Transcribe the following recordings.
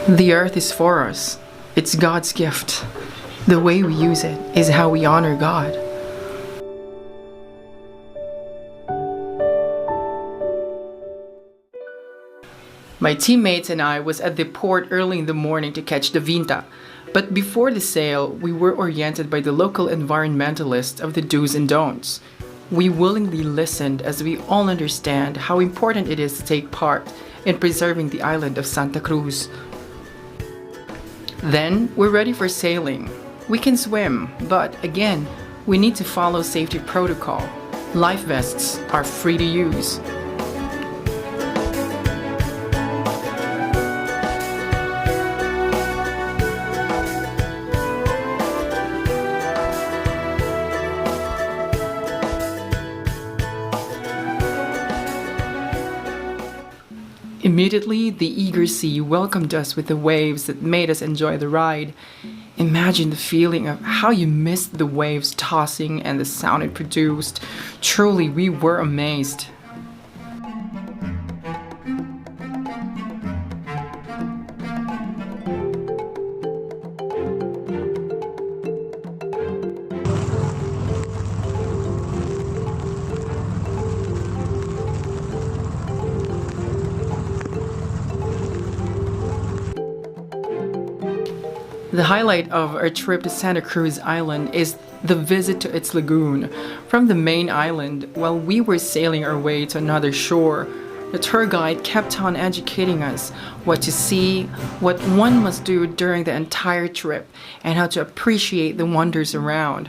The earth is for us. It's God's gift. The way we use it is how we honor God. My teammates and I was at the port early in the morning to catch the Vinta. But before the sail, we were oriented by the local environmentalists of the do's and don'ts. We willingly listened as we all understand how important it is to take part in preserving the island of Santa Cruz. Then, we're ready for sailing. We can swim, but again, we need to follow safety protocol. Life vests are free to use. Immediately, the eager sea welcomed us with the waves that made us enjoy the ride. Imagine the feeling of how you missed the waves tossing and the sound it produced. Truly, we were amazed. The highlight of our trip to Santa Cruz Island is the visit to its lagoon. From the main island, while we were sailing our way to another shore, the tour guide kept on educating us what to see, what one must do during the entire trip, and how to appreciate the wonders around.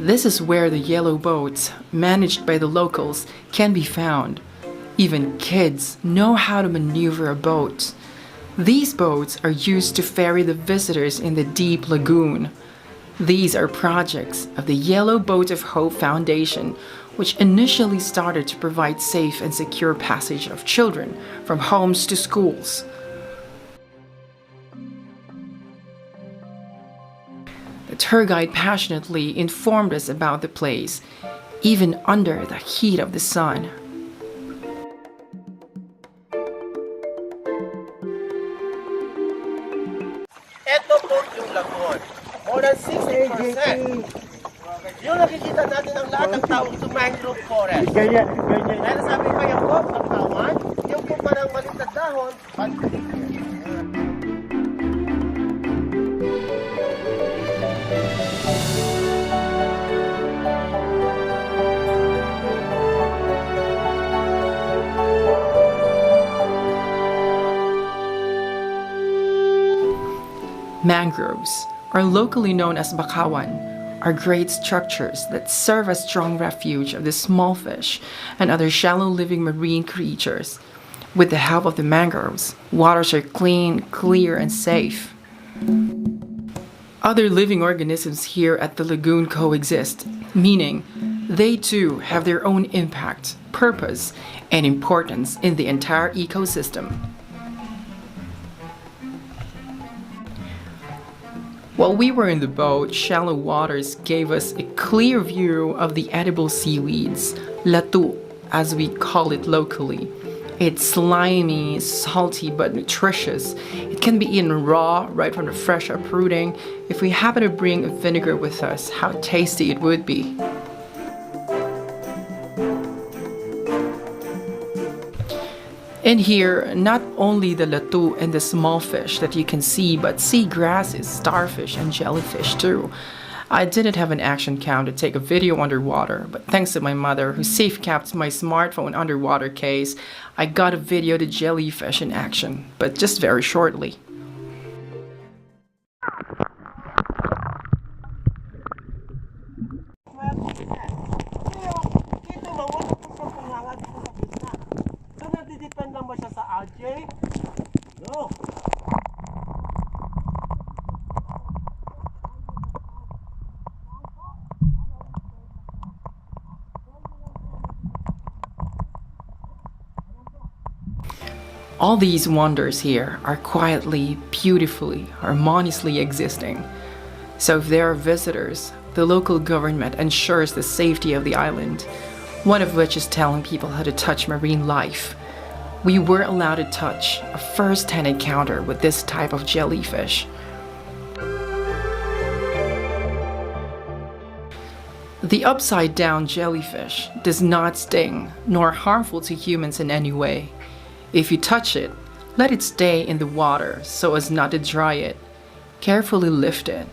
This is where the yellow boats, managed by the locals, can be found. Even kids know how to maneuver a boat. These boats are used to ferry the visitors in the deep lagoon. These are projects of the Yellow Boat of Hope Foundation, which initially started to provide safe and secure passage of children from homes to schools. The tour guide passionately informed us about the place, even under the heat of the sun. Ito po yung Lagoon. More than 60%. Yung nakikita natin ang lahat ng tao sa mangrove forest. Ganyan. Dahil sabi pa yung po, ng tawan, yung po parang maliit na dahon, Mangroves, or locally known as bakawan, are great structures that serve as strong refuge of the small fish and other shallow-living marine creatures. With the help of the mangroves, waters are clean, clear, and safe. Other living organisms here at the lagoon coexist, meaning they too have their own impact, purpose, and importance in the entire ecosystem. While we were in the boat, shallow waters gave us a clear view of the edible seaweeds, latu, as we call it locally. It's slimy, salty, but nutritious. It can be eaten raw, right from the fresh uprooting. If we happen to bring a vinegar with us, how tasty it would be. In here, not only the latu and the small fish that you can see, but sea grasses, starfish, and jellyfish too. I didn't have an action cam to take a video underwater, but thanks to my mother, who safe-kept my smartphone underwater case, I got a video of the jellyfish in action, but just very shortly. All these wonders here are quietly, beautifully, harmoniously existing. So if there are visitors, the local government ensures the safety of the island, one of which is telling people how to touch marine life. We were allowed to touch a first-hand encounter with this type of jellyfish. The upside-down jellyfish does not sting nor harmful to humans in any way. If you touch it, let it stay in the water so as not to dry it. Carefully lift it.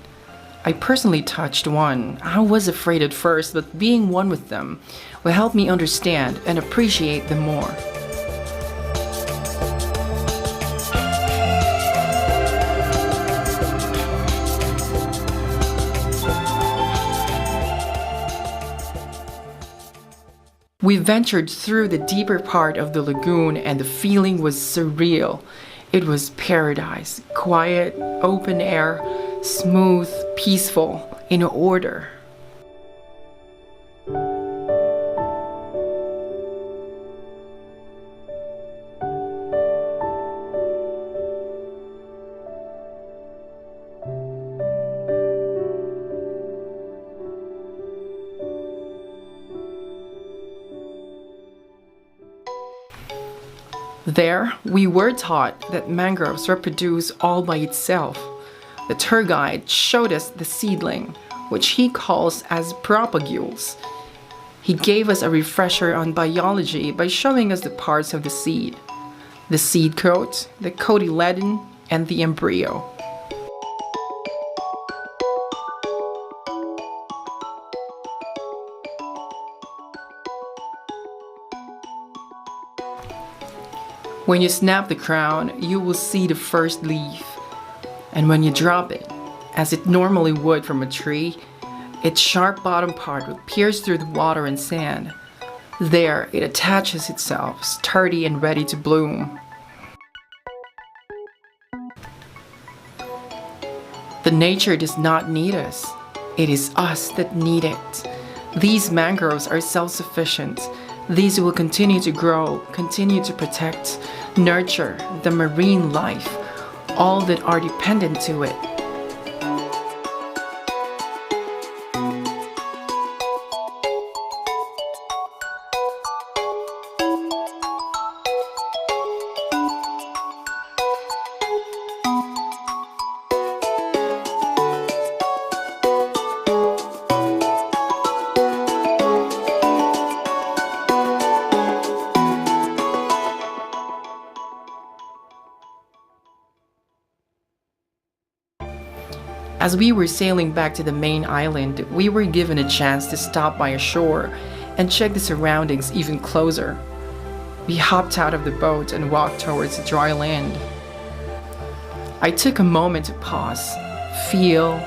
I personally touched one. I was afraid at first, but being one with them will help me understand and appreciate them more. We ventured through the deeper part of the lagoon and the feeling was surreal. It was paradise, quiet, open air, smooth, peaceful, in order. There, we were taught that mangroves reproduce all by itself. The tour guide showed us the seedling, which he calls as propagules. He gave us a refresher on biology by showing us the parts of the seed coat, the cotyledon, and the embryo. When you snap the crown, you will see the first leaf. And when you drop it, as it normally would from a tree, its sharp bottom part will pierce through the water and sand. There, it attaches itself, sturdy and ready to bloom. The nature does not need us. It is us that need it. These mangroves are self-sufficient. These will continue to grow, continue to protect, nurture the marine life, all that are dependent to it. As we were sailing back to the main island, we were given a chance to stop by a shore and check the surroundings even closer. We hopped out of the boat and walked towards the dry land. I took a moment to pause, feel,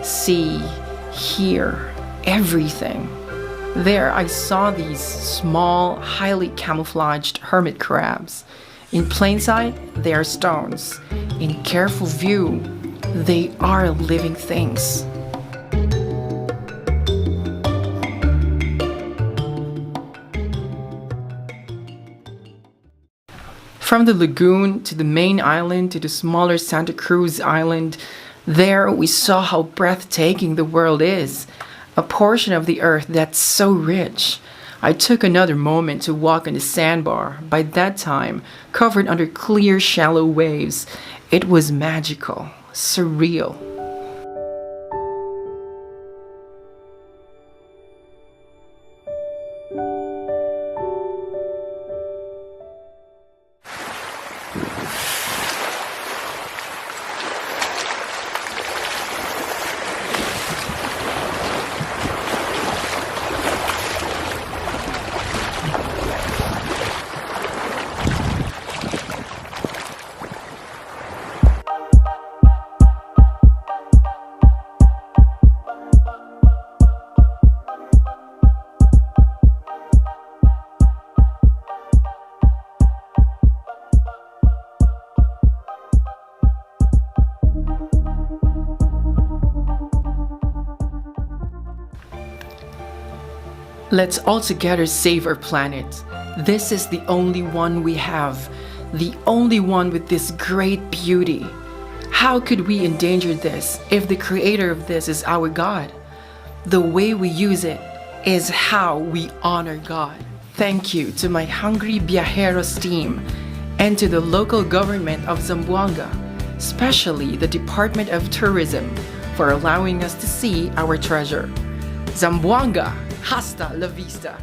see, hear everything. There I saw these small, highly camouflaged hermit crabs. In plain sight, they are stones. In careful view, they are living things. From the lagoon to the main island to the smaller Santa Cruz island, there we saw how breathtaking the world is, a portion of the earth that's so rich. I took another moment to walk on the sandbar, by that time covered under clear, shallow waves. It was magical, surreal. Let's all together save our planet. This is the only one we have. the only one with this great beauty. How could we endanger this if the creator of this is our God? The way we use it is how we honor God. Thank you to my Hungry Viajeros team and to the local government of Zamboanga, especially the Department of Tourism, for allowing us to see our treasure. Zamboanga, hasta la vista!